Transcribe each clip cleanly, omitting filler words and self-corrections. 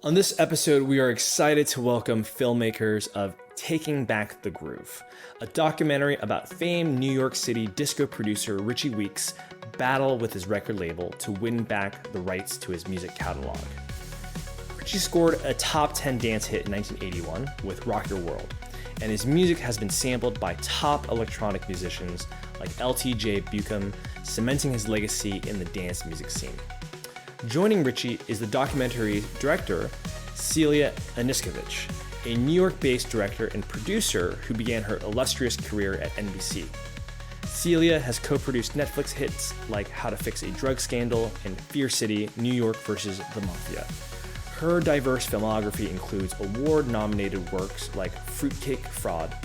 On this episode, we are excited to welcome filmmakers of Taking Back the Groove, a documentary about famed New York City disco producer Richie Weeks' battle with his record label to win back the rights to his music catalog. Richie scored a top 10 dance hit in 1981 with Rock Your World, and his music has been sampled by top electronic musicians like LTJ Bukem, cementing his legacy in the dance music scene. Joining Richie is the documentary director, Celia Aniskovich, a New York-based director and producer who began her illustrious career at NBC. Celia has co-produced Netflix hits like How to Fix a Drug Scandal and Fear City, New York vs. the Mafia. Her diverse filmography includes award-nominated works like Fruitcake Fraud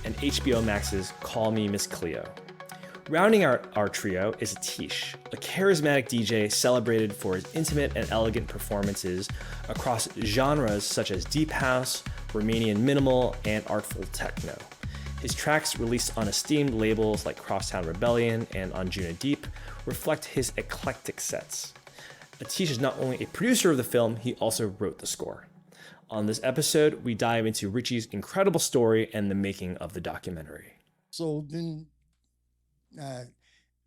and HBO Max's Me Miss Cleo. Rounding out our trio is Atish, a charismatic DJ celebrated for his intimate and elegant performances across genres such as deep house, Romanian minimal, and artful techno. His tracks released on esteemed labels like Crosstown Rebellion and on Juno Deep reflect his eclectic sets. Atish is not only a producer of the film, he also wrote the score. On this episode, we dive into Richie's incredible story and the making of the documentary. So then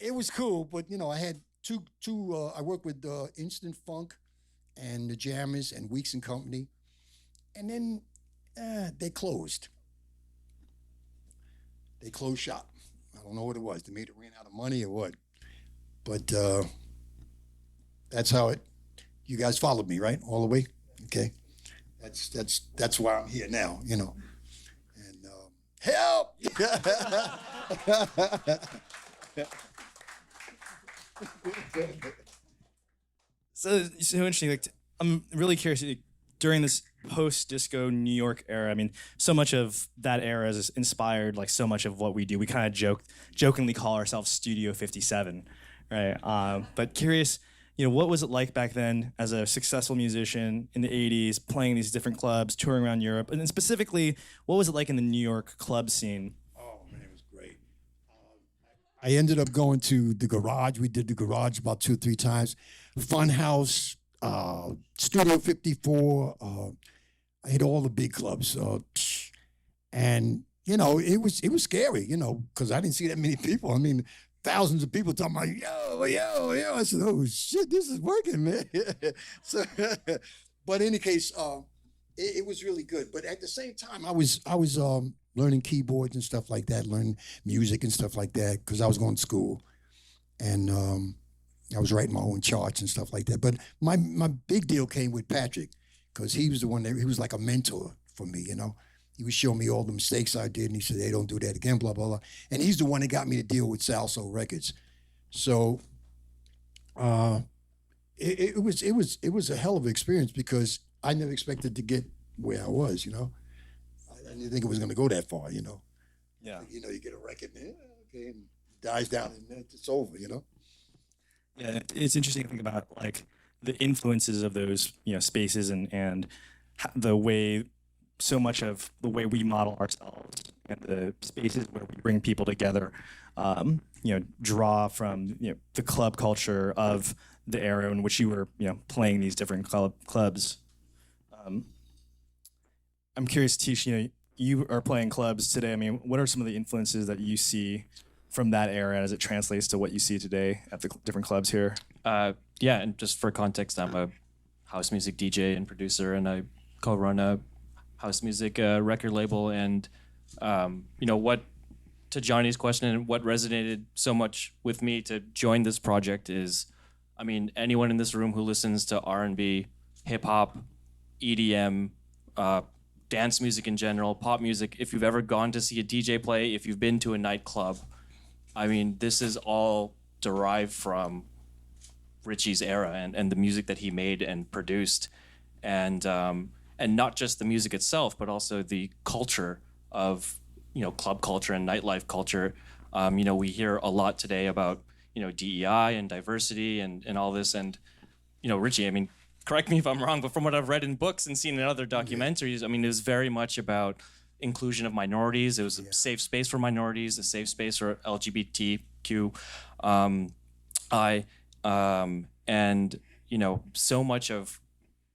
it was cool, but I had two. I worked with Instant Funk and the Jammers and Weeks and Company, and then they closed. They closed shop. I don't know what it was. They made it ran out of money or what, but that's how it. You guys followed me, right, all the way. Okay, that's why I'm here now. And help. So interesting. I'm really curious. During this post-disco New York era, I mean, so much of that era is inspired, like so much of what we do. We kind of jokingly call ourselves Studio 57, right? But curious, what was it like back then as a successful musician in the 80s, playing these different clubs, touring around Europe, and then specifically, what was it like in the New York club scene? I ended up going to the Garage. We did the Garage about 2 or 3 times. Funhouse, Studio 54. I hit all the big clubs. And, it was scary, because I didn't see that many people. I mean, thousands of people talking about, yo. I said, oh, shit, this is working, man. So, but in any case, it was really good. But at the same time, I was learning keyboards and stuff like that, learning music and stuff like that, because I was going to school. And I was writing my own charts and stuff like that. But my big deal came with Patrick, because he was the one he was like a mentor for me, He would show me all the mistakes I did, and he said, hey, don't do that again, blah, blah, blah. And he's the one that got me to deal with Salso Records. So it was a hell of an experience, because I never expected to get where I was, I didn't think it was going to go that far, Yeah. You get a record, and it dies down and it's over, Yeah, it's interesting to think about like the influences of those, spaces and the way so much of the way we model ourselves and the spaces where we bring people together, draw from the club culture of the era in which you were playing these different clubs. I'm curious, Tish, you are playing clubs today. I mean, what are some of the influences that you see from that era as it translates to what you see today at the different clubs here? Yeah, and just for context, I'm a house music DJ and producer, and I co-run a house music record label. And what, to Johnny's question, and what resonated so much with me to join this project is, I mean, anyone in this room who listens to R&B, hip hop, EDM, dance music in general, pop music, if you've ever gone to see a DJ play, if you've been to a nightclub, I mean, this is all derived from Richie's era and the music that he made and produced. And not just the music itself, but also the culture of, club culture and nightlife culture. We hear a lot today about, DEI and diversity and all this. And, Richie, I mean, correct me if I'm wrong, but from what I've read in books and seen in other documentaries, I mean, it was very much about inclusion of minorities. It was a safe space for minorities, a safe space for LGBTQ. And, so much of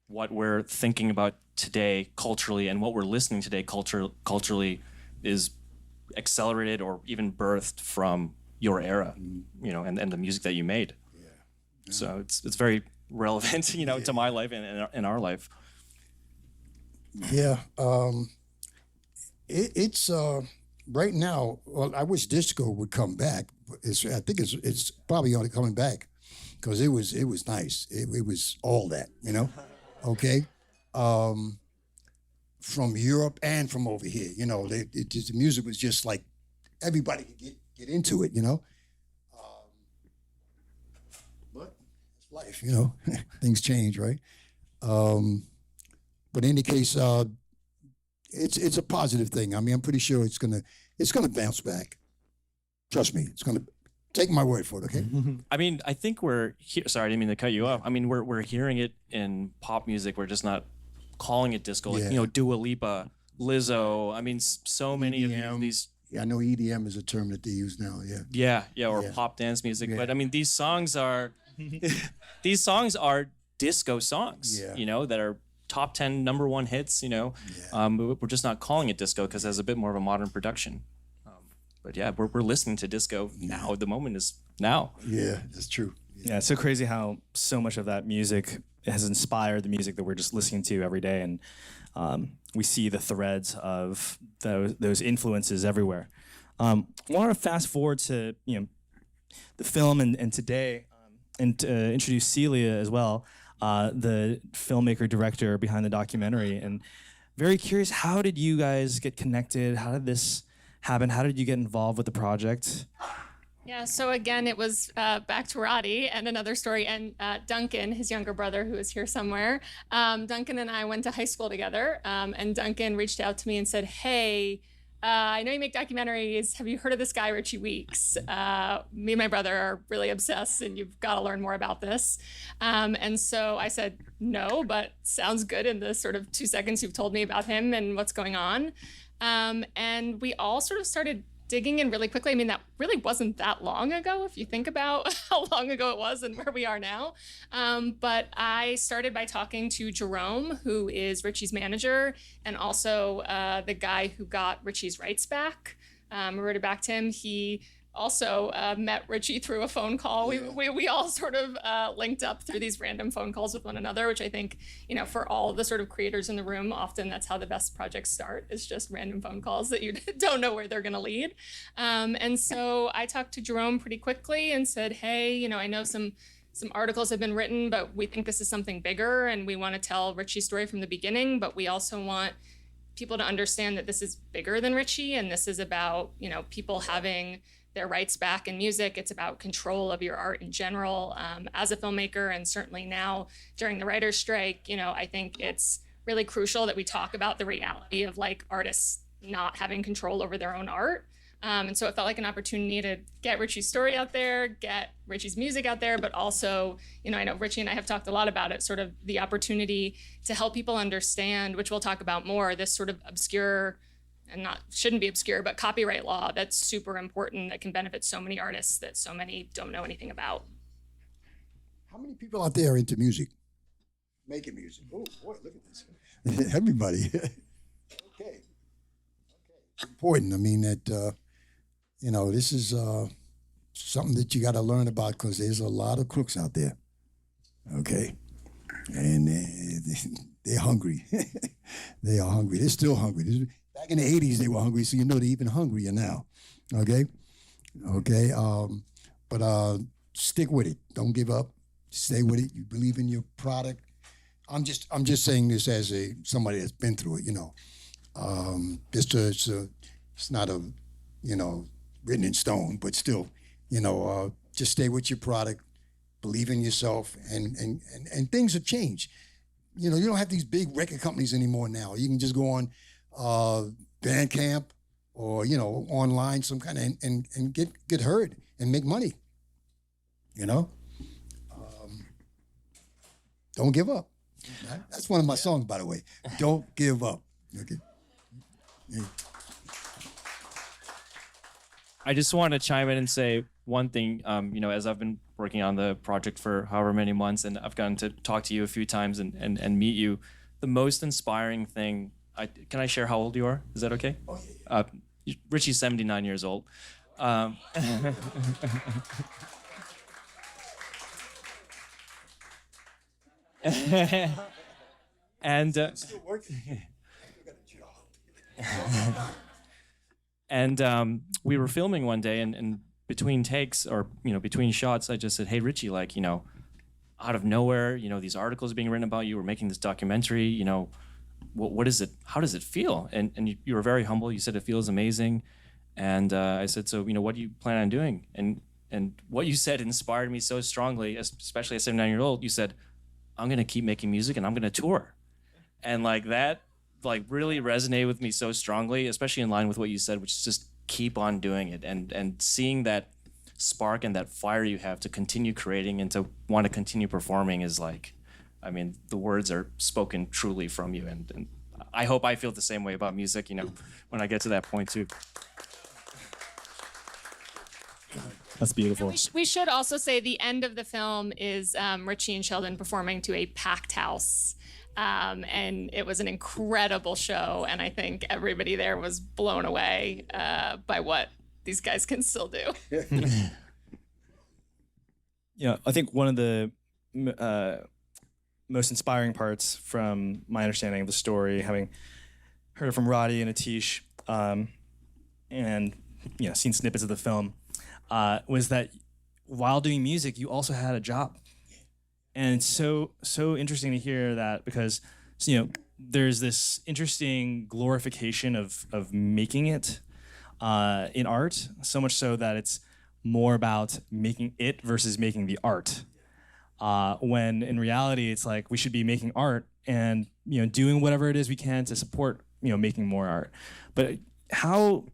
what we're thinking about today culturally and what we're listening today culturally is accelerated or even birthed from your era, and the music that you made. Yeah. So it's very relevant, to my life and in our life. Yeah. It's right now. Well, I wish disco would come back. I think it's probably only coming back because it was nice. It was all that, okay. From Europe and from over here, the music was just like everybody could get into it, but it's life, things change, right? But in any case, it's a positive thing. I mean, I'm pretty sure it's gonna bounce back. Trust me, it's gonna. Take my word for it, okay? I mean, I think sorry, I didn't mean to cut you off. I mean, we're hearing it in pop music. We're just not calling it disco. Like, Dua Lipa, Lizzo. I mean, so many of these. Yeah, I know EDM is a term that they use now. Yeah. Yeah, or pop dance music. Yeah. But I mean, these songs are disco songs. Yeah. That are top 10 #1 hits. We're just not calling it disco because it has a bit more of a modern production. But yeah, we're listening to disco now. The moment is now. Yeah, that's true. Yeah, it's so crazy how so much of that music has inspired the music that we're just listening to every day, and we see the threads of those influences everywhere. I want to fast forward to the film and today, and to introduce Celia as well, the filmmaker director behind the documentary. And very curious, how did you guys get connected? How did this happen? How did you get involved with the project? Yeah, so again, it was back to Roddy and another story, and Duncan, his younger brother, who is here somewhere. Duncan and I went to high school together, and Duncan reached out to me and said, hey, I know you make documentaries. Have you heard of this guy, Richie Weeks? Me and my brother are really obsessed, and you've got to learn more about this. And so I said, no, but sounds good in the sort of 2 seconds you've told me about him and what's going on. And we all sort of started digging in really quickly. I mean, that really wasn't that long ago, if you think about how long ago it was and where we are now. But I started by talking to Jerome, who is Richie's manager, and also the guy who got Richie's rights back. We wrote it back to him. He also met Richie through a phone call. We all sort of linked up through these random phone calls with one another, which I think, for all the sort of creators in the room, often that's how the best projects start, is just random phone calls that you don't know where they're going to lead. And so I talked to Jerome pretty quickly and said, hey, I know some articles have been written, but we think this is something bigger, and we want to tell Richie's story from the beginning, but we also want people to understand that this is bigger than Richie, and this is about, people having their rights back in music. It's about control of your art in general. As a filmmaker, and certainly now during the writer's strike, I think it's really crucial that we talk about the reality of artists not having control over their own art. And so it felt like an opportunity to get Richie's story out there, get Richie's music out there, but also, I know Richie and I have talked a lot about it, sort of the opportunity to help people understand, which we'll talk about more, this sort of obscure, and shouldn't be obscure, but copyright law that's super important, that can benefit so many artists that so many don't know anything about. How many people out there are into music? Making music? Oh boy, look at this. Everybody. Okay. It's important. I mean that, this is something that you got to learn about, because there's a lot of crooks out there. Okay. And they're hungry. They are hungry. They're still hungry. Back in the 80s, they were hungry, so they're even hungrier now. Okay? But stick with it. Don't give up. Stay with it. You believe in your product. I'm just saying this as somebody that's been through it, it's not written in stone, but still, just stay with your product, believe in yourself, and things have changed. You don't have these big record companies anymore now. You can just go on Bandcamp or online some kind of and get heard and make money. Don't give up. That's one of my songs, by the way. Don't give up. Okay. Yeah. I just want to chime in and say one thing, as I've been working on the project for however many months, and I've gotten to talk to you a few times and meet you, the most inspiring thing, can I share how old you are? Is that okay? Oh, yeah. Richie's 79 years old. And Still working. and we were filming one day, and between takes or between shots, I just said, "Hey, Richie, out of nowhere, these articles being written about you. We're making this documentary. What is it? How does it feel?" And you were very humble. You said it feels amazing, and I said, "So what do you plan on doing?" And what you said inspired me so strongly, especially at 79-year-old. You said, "I'm gonna keep making music and I'm gonna tour," and that really resonated with me so strongly, especially in line with what you said, which is just keep on doing it and seeing that spark and that fire you have to continue creating and to want to continue performing is the words are spoken truly from you, and I hope I feel the same way about music, when I get to that point too. That's beautiful. We should also say the end of the film is Richie and Sheldon performing to a packed house. And it was an incredible show. And I think everybody there was blown away by what these guys can still do. I think one of the most inspiring parts from my understanding of the story, having heard it from Roddy and Atish, and seen snippets of the film, was that while doing music, you also had a job. And it's so interesting to hear that because there's this interesting glorification of making it in art, so much so that it's more about making it versus making the art. When in reality, it's we should be making art and doing whatever it is we can to support making more art. But how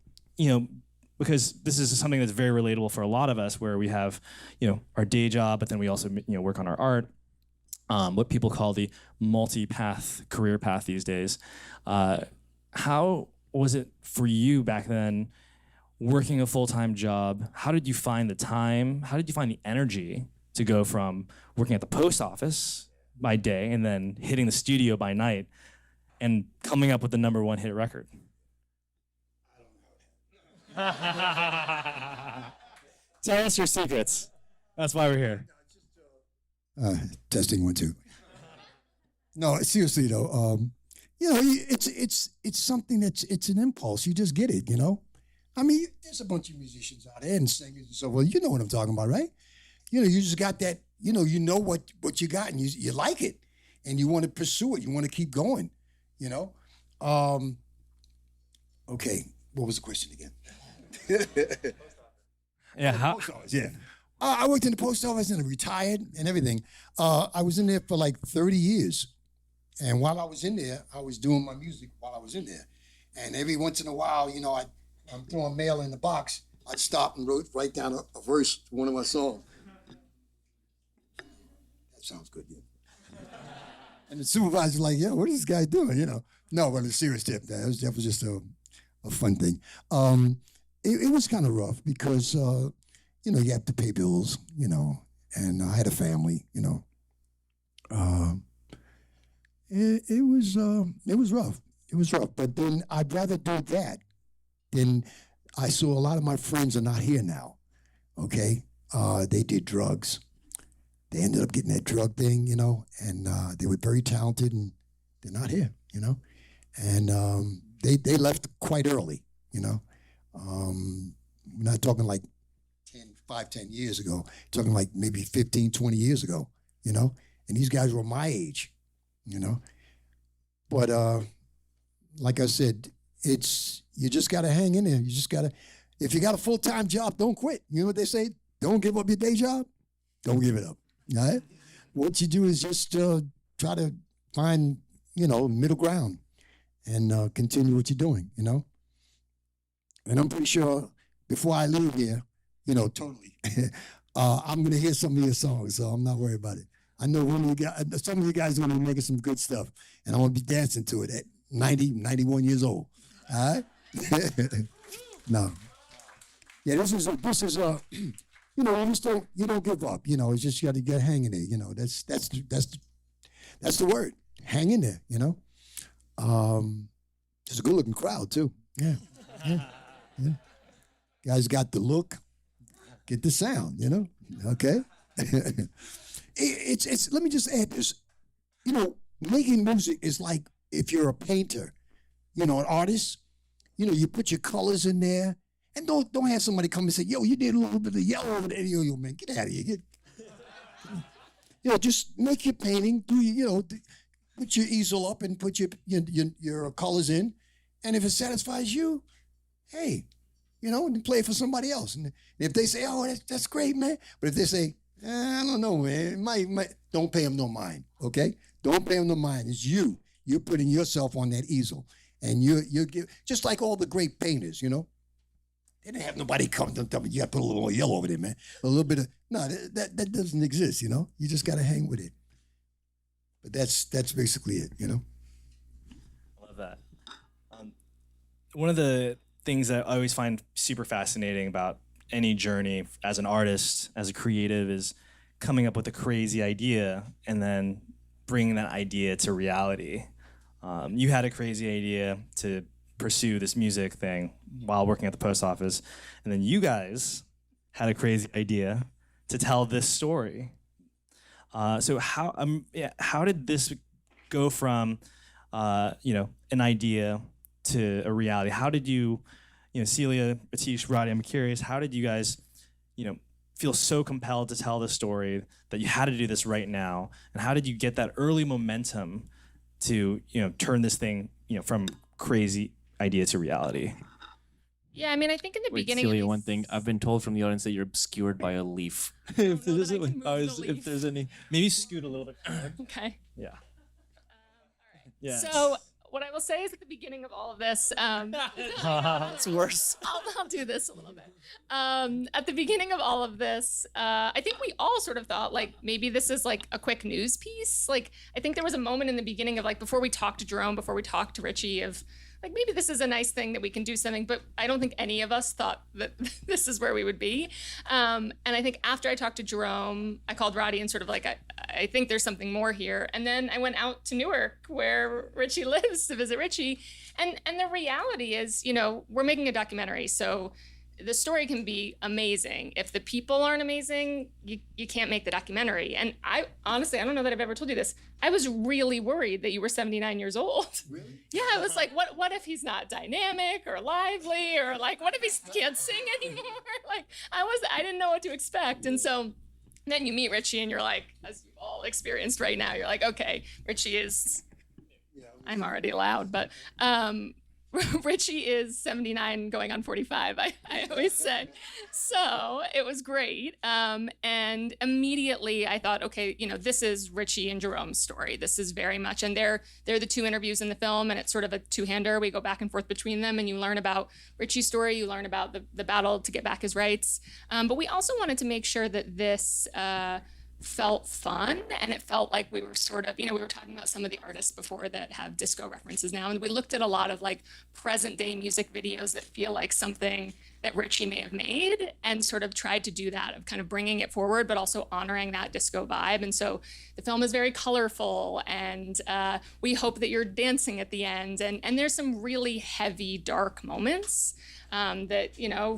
because this is something that's very relatable for a lot of us, where we have our day job, but then we also work on our art. What people call the multi-path career path these days. How was it for you back then, working a full-time job? How did you find the time? How did you find the energy to go from working at the post office by day and then hitting the studio by night and coming up with the #1 hit record? Tell us your secrets. That's why we're here. Testing 1 2. No, seriously though, it's something it's an impulse. You just get it, I mean, there's a bunch of musicians out there and singers and so forth. You know what I'm talking about, right? You just got that. You know what you got, and you like it, and you want to pursue it. You want to keep going. Okay, what was the question again? Yeah. Yeah. I worked in the post office and I retired and everything. I was in there for 30 years. And while I was in there, I was doing my music while I was in there. And every once in a while, I'm throwing mail in the box. I'd stop and write down a verse to one of my songs. That sounds good, yeah. And the supervisor's like, "Yeah, what is this guy doing?" No, but a serious tip. That was just a fun thing. It was kind of rough because, you have to pay bills, and I had a family, It was rough. It was rough. But then I'd rather do that than I saw a lot of my friends are not here now. Okay? They did drugs. They ended up getting that drug thing, and they were very talented and they're not here, And they left quite early, We're not talking 10 years ago, talking maybe 15, 20 years ago, And these guys were my age, But like I said, you just got to hang in there. You just got to, if you got a full-time job, don't quit. You know what they say? Don't give up your day job. Don't give it up, all right? What you do is just try to find, middle ground and continue what you're doing, And I'm pretty sure before I leave here, totally, I'm going to hear some of your songs, so I'm not worried about it. I know some of you guys are going to be making some good stuff, and I'm going to be dancing to it at 90, 91 years old. All right? No. Yeah, this is you don't give up. It's just you got to get hanging there. That's the word. Hang in there. It's a good looking crowd too. Yeah. Guys got the look, get the sound. Okay. It's. Let me just add this. Making music is like if you're a painter, an artist. You put your colors in there. And don't have somebody come and say, yo, you did a little bit of yellow over there. Yo, man, get out of here. Just make your painting. Put your easel up and put your colors in. And if it satisfies you, hey, and play it for somebody else. And if they say, oh, that's great, man. But if they say, I don't know, man, don't pay them no mind, okay? Don't pay them no mind. It's you. You're putting yourself on that easel. And you're just like all the great painters, They didn't have nobody come to tell me, you got to put a little more yellow over there, man. A little bit of, no, that doesn't exist, You just got to hang with it. But that's basically it, I love that. One of the things that I always find super fascinating about any journey as an artist, as a creative, is coming up with a crazy idea and then bringing that idea to reality. You had a crazy idea to pursue this music thing while working at the post office, and then you guys had a crazy idea to tell this story. So how did this go from an idea to a reality? How did you Celia, Atish, Roddy, I'm curious, how did you guys feel so compelled to tell the story that you had to do this right now, and how did you get that early momentum to turn this thing from crazy idea to reality? Yeah, I mean, I think in the beginning. Celia, one thing I've been told from the audience that you're obscured by a leaf. If there's any, maybe scoot a little bit. Okay. Yeah. All right. Yeah. So what I will say is at the beginning of all of this, It's worse. I'll do this a little bit. At the beginning of all of this, I think we all sort of thought like maybe this is like a quick news piece. Like I think there was a moment in the beginning of like before we talked to Jerome, before we talked to Richie, of like maybe this is a nice thing that we can do something, but I don't think any of us thought that this is where we would be. And I think after I talked to Jerome, I called Roddy and sort of like, I think there's something more here. And then I went out to Newark where Richie lives to visit Richie. And the reality is, we're making a documentary. So the story can be amazing. If the people aren't amazing, you can't make the documentary. And I honestly, I don't know that I've ever told you this. I was really worried that you were 79 years old. Really? Yeah, I was like, what if he's not dynamic or lively, or like, what if he can't sing anymore? Like, I didn't know what to expect. And so then you meet Richie and you're like, as you've all experienced right now, you're like, okay, Richie is, I'm already loud, but Richie is 79 going on 45, I always say. So it was great. And immediately I thought, okay, this is Richie and Jerome's story. This is very much, and they're the two interviews in the film, and it's sort of a two-hander. We go back and forth between them, and you learn about Richie's story, you learn about the battle to get back his rights. But we also wanted to make sure that this felt fun, and it felt like we were sort of, we were talking about some of the artists before that have disco references now, and we looked at a lot of like present day music videos that feel like something that Richie may have made, and sort of tried to do that, of kind of bringing it forward but also honoring that disco vibe. And so the film is very colorful, and we hope that you're dancing at the end, and there's some really heavy dark moments that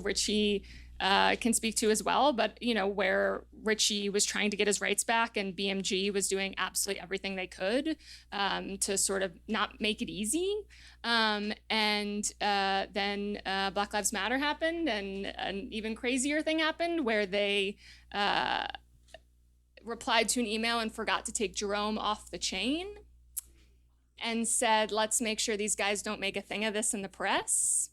Richie can speak to as well, but where Richie was trying to get his rights back, and BMG was doing absolutely everything they could to sort of not make it easy. And then Black Lives Matter happened, and an even crazier thing happened where they replied to an email and forgot to take Jerome off the chain, and said, let's make sure these guys don't make a thing of this in the press.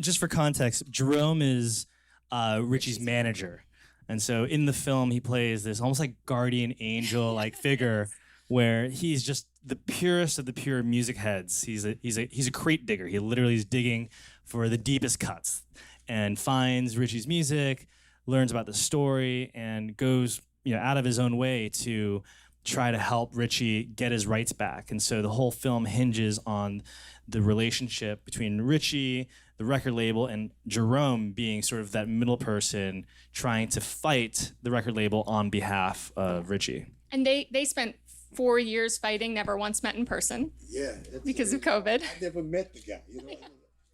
Just for context, Jerome is Richie's manager. And so in the film, he plays this almost like guardian angel like figure, where he's just the purest of the pure music heads. He's a crate digger. He literally is digging for the deepest cuts and finds Richie's music, learns about the story, and goes out of his own way to try to help Richie get his rights back. And so the whole film hinges on the relationship between Richie, the record label, and Jerome being sort of that middle person trying to fight the record label on behalf of Richie. And they spent 4 years fighting, never once met in person. Yeah. Because of COVID. I never met the guy.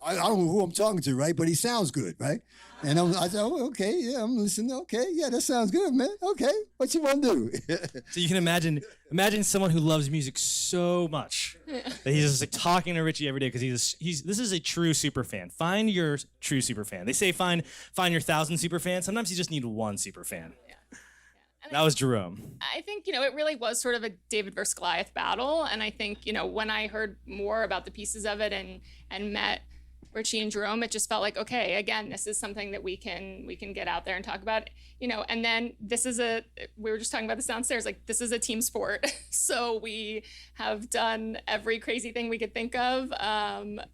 I don't know who I'm talking to, right? But he sounds good, right? And I said, oh, okay, yeah, I'm listening. Okay, yeah, that sounds good, man. Okay, what you want to do? So you can imagine someone who loves music so much that he's just like talking to Richie every day because this is a true super fan. Find your true super fan. They say find your 1,000 super fans. Sometimes you just need one super fan. Yeah. That was Jerome. I think, it really was sort of a David versus Goliath battle. And I think, when I heard more about the pieces of it and met Richie and Jerome, it just felt like, okay, again, this is something that we can get out there and talk about, and then we were just talking about this downstairs, like this is a team sport. So we have done every crazy thing we could think of.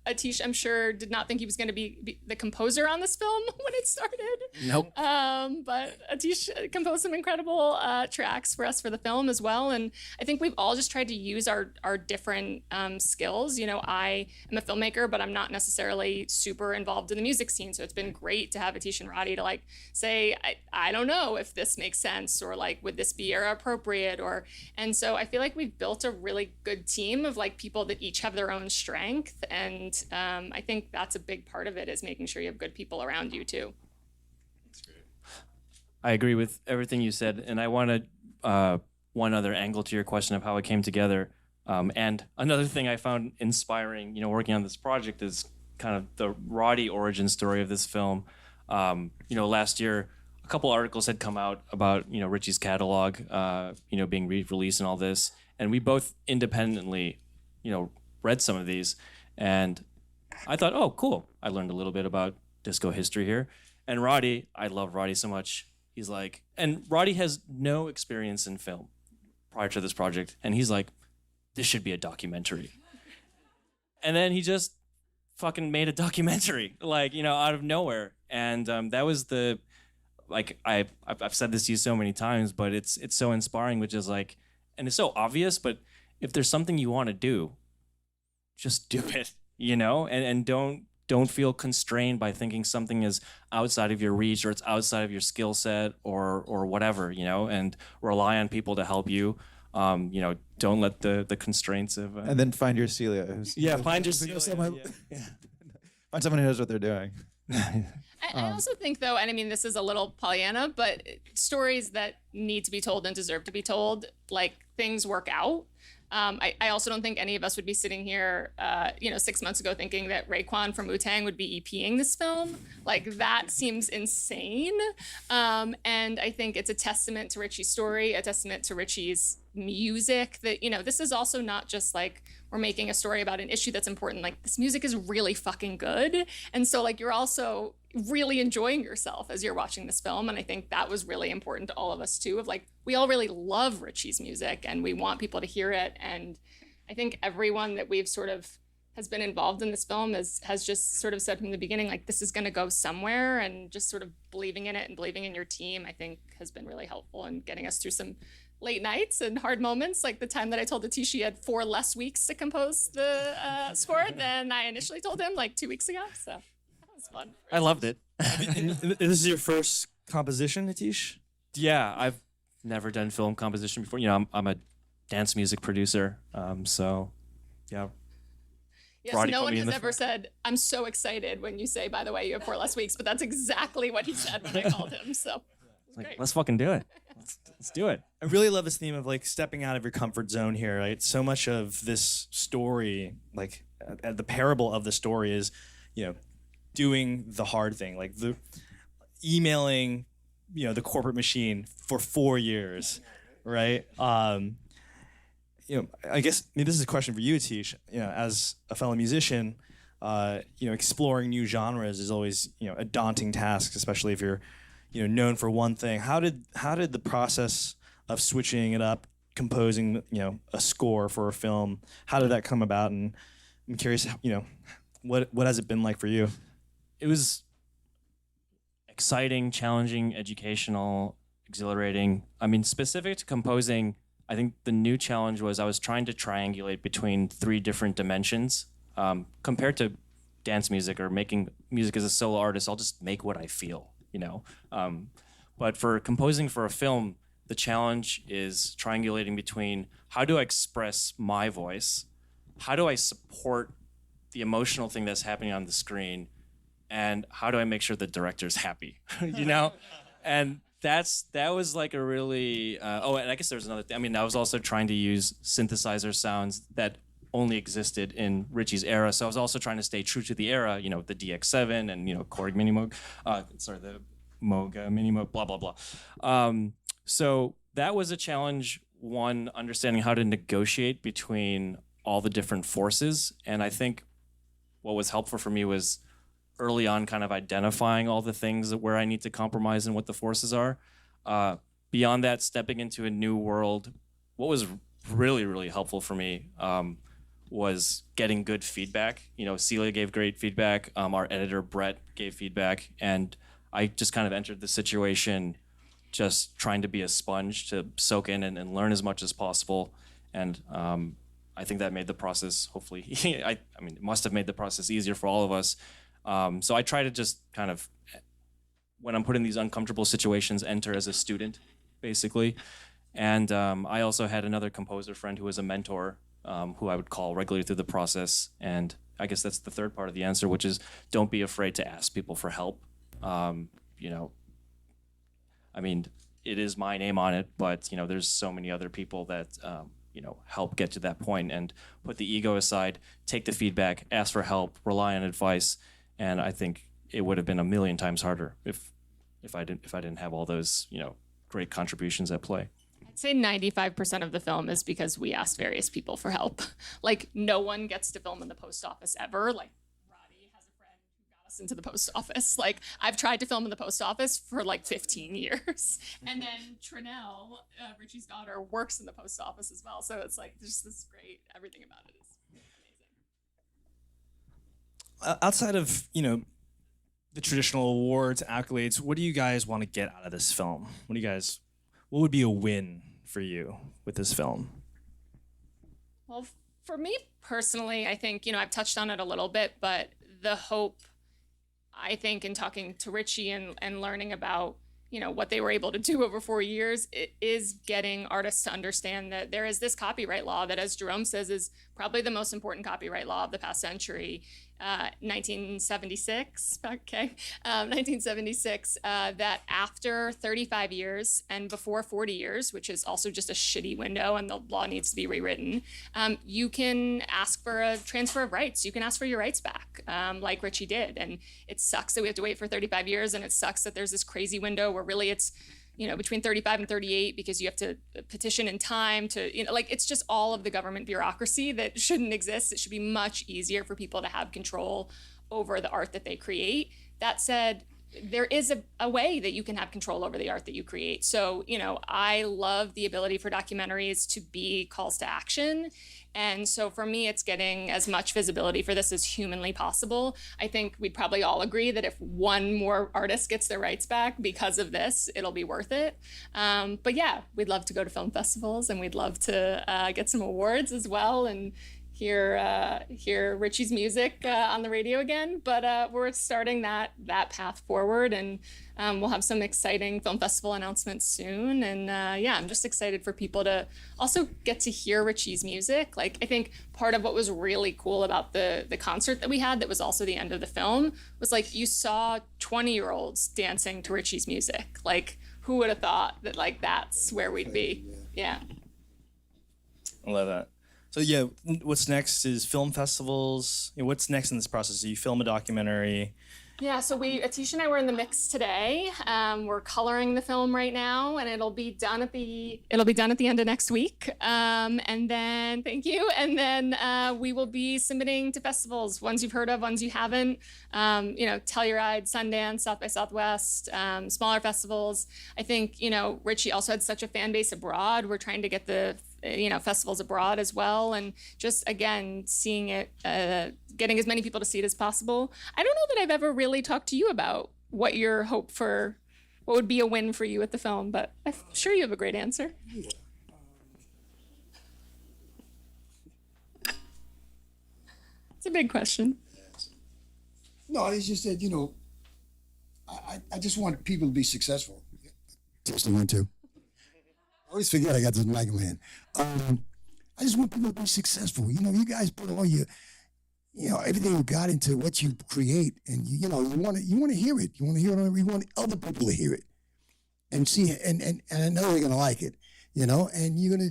Atish, I'm sure, did not think he was going to be the composer on this film when it started. Nope. But Atish composed some incredible tracks for us for the film as well. And I think we've all just tried to use our different skills. I am a filmmaker, but I'm not necessarily super involved in the music scene. So it's been great to have Atish and Roddy to say, I don't know if this makes sense, or would this be era appropriate, and so I feel like we've built a really good team of people that each have their own strength. And I think that's a big part of it, is making sure you have good people around you too. I agree with everything you said, and I wanted one other angle to your question of how it came together. And another thing I found inspiring, working on this project is kind of the Roddy origin story of this film. Last year, a couple articles had come out about, Richie's catalog, being re-released and all this. And we both independently, read some of these. And I thought, oh, cool. I learned a little bit about disco history here. And Roddy, I love Roddy so much. He's like, and Roddy has no experience in film prior to this project. And he's like, this should be a documentary. And then he just fucking made a documentary, out of nowhere. And that was I've said this to you so many times, but it's so inspiring, which is and it's so obvious, but if there's something you want to do, just do it, and don't feel constrained by thinking something is outside of your reach, or it's outside of your skill set, or whatever, and rely on people to help you. Don't let the constraints of and then find your Celia. Find your Celia. Find someone who knows what they're doing. I also think, though, and I mean, this is a little Pollyanna, but stories that need to be told and deserve to be told, things work out. I also don't think any of us would be sitting here, 6 months ago thinking that Raekwon from Wu-Tang would be EPing this film. That seems insane. And I think it's a testament to Richie's story, a testament to Richie's music, that, this is also not just we're making a story about an issue that's important. This music is really fucking good. And so you're also really enjoying yourself as you're watching this film. And I think that was really important to all of us too, of we all really love Richie's music and we want people to hear it. And I think everyone that we've sort of has been involved in this film has just sort of said from the beginning, this is going to go somewhere, and just sort of believing in it and believing in your team, I think has been really helpful in getting us through some late nights and hard moments, like the time that I told Atish he had 4 less weeks to compose the score than I initially told him 2 weeks ago. So that was fun. I loved it. This is your first composition, Atish? Yeah, I've never done film composition before. I'm a dance music producer, so yeah. Yes, Roddy no put one me in has the ever said, I'm so excited when you say, by the way, you have 4 less weeks, but that's exactly what he said when I called him. So great. Let's fucking do it. Let's do it. I really love this theme of stepping out of your comfort zone here, right? So much of this story, the parable of the story is, doing the hard thing, the emailing, the corporate machine for 4 years, right? I guess this is a question for you, Atish. As a fellow musician, exploring new genres is always, a daunting task, especially if you're, known for one thing. How did the process of switching it up, composing, a score for a film, how did that come about? And I'm curious, what has it been like for you? It was exciting, challenging, educational, exhilarating. I mean, specific to composing, I think the new challenge was I was trying to triangulate between 3 different dimensions. Compared to dance music or making music as a solo artist, I'll just make what I feel, you know. But for composing for a film, the challenge is triangulating between how do I express my voice, how do I support the emotional thing that's happening on the screen, and how do I make sure the director's happy, you know? And that was like a really, and I guess there was another thing. I mean, I was also trying to use synthesizer sounds that only existed in Richie's era. So I was also trying to stay true to the era, you know, the DX7 and, you know, Korg Mini Moog, the Moog Mini Moog, blah, blah, blah. So that was a challenge, one, understanding how to negotiate between all the different forces. And I think what was helpful for me was early on kind of identifying all the things where I need to compromise and what the forces are. Beyond that, stepping into a new world, what was really, really helpful for me was getting good feedback. You know, Celia gave great feedback. Our editor, Brett, gave feedback. And I just kind of entered the situation just trying to be a sponge to soak in and learn as much as possible. And I think that made the process, hopefully, I mean, it must have made the process easier for all of us. So I try to just kind of, when I'm put in these uncomfortable situations, enter as a student, basically. And I also had another composer friend who was a mentor, who I would call regularly through the process. And I guess that's the third part of the answer, which is don't be afraid to ask people for help. You know, I mean, it is my name on it, but, you know, there's so many other people that, you know, help get to that point, and put the ego aside, take the feedback, ask for help, rely on advice. And I think it would have been a million times harder if I didn't have all those, you know, great contributions at play. I'd say 95% of the film is because we asked various people for help. Like, no one gets to film in the post office ever. Like, Roddy has a friend who got us into the post office. Like, I've tried to film in the post office for like 15 years. And then Trinell, Richie's daughter, works in the post office as well. So it's like, just this great, everything about it is amazing. Outside of, you know, the traditional awards, accolades, what do you guys want to get out of this film? What would be a win for you with this film? Well, for me personally, I think, you know, I've touched on it a little bit, but the hope, I think, in talking to Richie and learning about, you know, what they were able to do over 4 years, it is getting artists to understand that there is this copyright law that, as Jerome says, is probably the most important copyright law of the past century. 1976, okay, 1976, that after 35 years and before 40 years, which is also just a shitty window and the law needs to be rewritten, you can ask for a transfer of rights. You can ask for your rights back, like Richie did. And it sucks that we have to wait for 35 years, and it sucks that there's this crazy window where really it's, you know, between 35 and 38, because you have to petition in time to, you know, like, it's just all of the government bureaucracy that shouldn't exist. It should be much easier for people to have control over the art that they create. That said, there is a way that you can have control over the art that you create. So, you know, I love the ability for documentaries to be calls to action. And so for me, it's getting as much visibility for this as humanly possible. I think we'd probably all agree that if one more artist gets their rights back because of this, it'll be worth it. But yeah, we'd love to go to film festivals, and we'd love to get some awards as well, and hear Richie's music on the radio again. But we're starting that path forward, and we'll have some exciting film festival announcements soon. And yeah, I'm just excited for people to also get to hear Richie's music. Like, I think part of what was really cool about the concert that we had, that was also the end of the film, was like, you saw 20-year-olds dancing to Richie's music. Like, who would have thought that, like, that's where we'd be? Yeah. I love that. So yeah, what's next is film festivals. You know, what's next in this process? So you film a documentary. Yeah, so Atish and I were in the mix today. We're coloring the film right now, and it'll be done at the end of next week. And then, thank you. And then we will be submitting to festivals, ones you've heard of, ones you haven't. You know, Telluride, Sundance, South by Southwest, smaller festivals. I think, you know, Richie also had such a fan base abroad. We're trying to get the festivals abroad as well, and just, again, seeing it, getting as many people to see it as possible. I don't know that I've ever really talked to you about what your hope for, what would be a win for you with the film, but I'm sure you have a great answer. It's a big question. No, it's just that, I just want people to be successful. Testing 1, 2. I always forget I got this mic in my hand. I just want people to be successful. You guys put all your, everything you got into what you create, and you want to hear it. You want to hear it. You want other people to hear it and see it, and I know they're gonna like it. And you're gonna.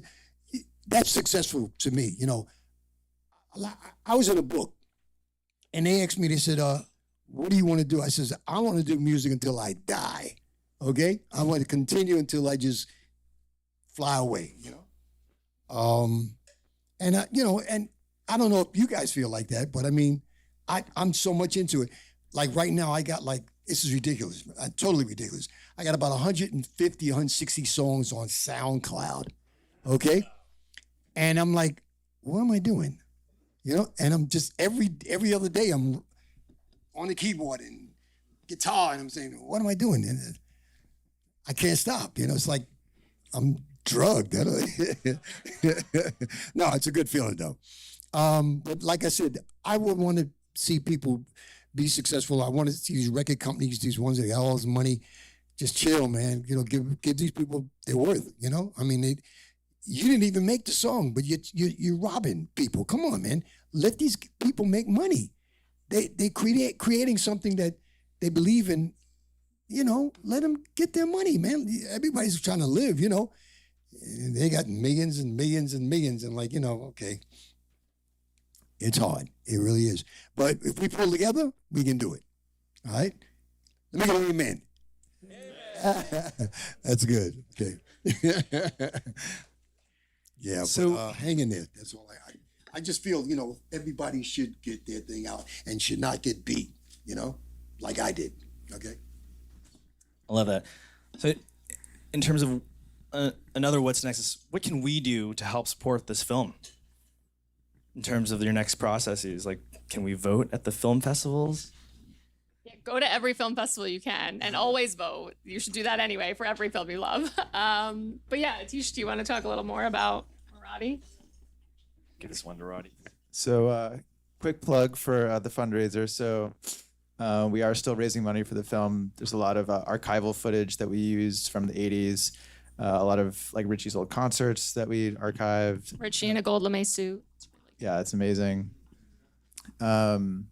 That's successful to me. I was in a book, and they asked me. They said, "What do you want to do?" I says, "I want to do music until I die. Okay, I want to continue until I just fly away." And I don't know if you guys feel like that, but I mean, I'm so much into it. Like right now, I got this is ridiculous, totally ridiculous. I got about 150, 160 songs on SoundCloud, okay? And I'm like, what am I doing? And I'm just every other day I'm on the keyboard and guitar, and I'm saying, what am I doing? And I can't stop. It's like I'm drugged. No, it's a good feeling though. But like I said, I would want to see people be successful. I want to see these record companies, these ones that got all this money, just chill, man. Give these people their worth. I mean, you didn't even make the song, but you're robbing people. Come on, man. Let these people make money. They creating something that they believe in. Let them get their money, man. Everybody's trying to live. And they got millions and millions and millions, and okay. It's hard. It really is. But if we pull together, we can do it. All right? Let me get an amen. That's good. Okay. Yeah, so hang in there. That's all I just feel, everybody should get their thing out and should not get beat, like I did. Okay? I love that. So in terms of another what's next is, what can we do to help support this film? In terms of your next processes, can we vote at the film festivals? Yeah, go to every film festival you can and always vote. You should do that anyway for every film you love. But yeah, Atish, do you want to talk a little more about Roddy? Give this one to Roddy. So, quick plug for the fundraiser. So, we are still raising money for the film. There's a lot of archival footage that we used from the 80s. A lot of Richie's old concerts that we archived. Richie in a gold lame suit. Yeah, it's amazing. And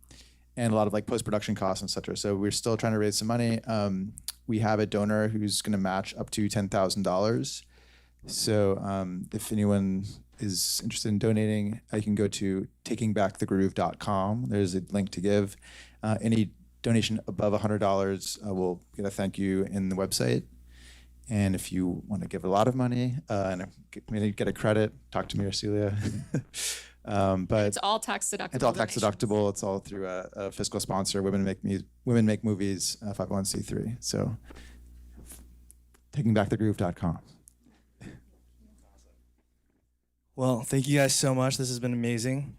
a lot of post-production costs, etc. So we're still trying to raise some money. We have a donor who's going to match up to $10,000. So if anyone is interested in donating, you can go to takingbackthegroove.com. There's a link to give. Any donation above $100 will get a thank you in the website. And if you want to give a lot of money and get a credit, talk to me or Celia. But it's all tax deductible. It's all tax deductible. It's all through a fiscal sponsor, Women Make Movies, 501c3. So, takingbackthegroove.com. Well, thank you guys so much. This has been amazing.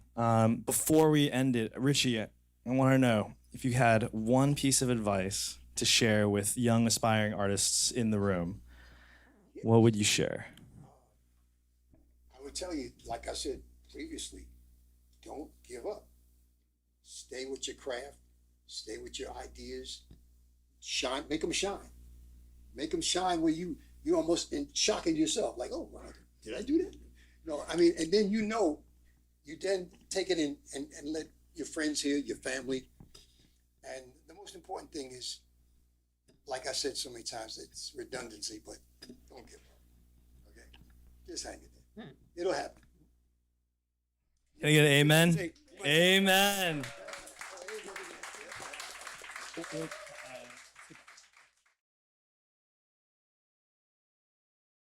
Before we end it, Richie, I want to know if you had one piece of advice to share with young aspiring artists in the room, what would you share? I would tell you, like I said previously, don't give up. Stay with your craft. Stay with your ideas. Shine. Make them shine. Make them shine where you're almost shocking yourself. Like, oh, wow, did I do that? No, I mean, and then you then take it in and let your friends hear, your family. And the most important thing is, like I said so many times, it's redundancy, but don't give up. Okay? Just hang it there. It'll happen. Can I get an amen? Amen.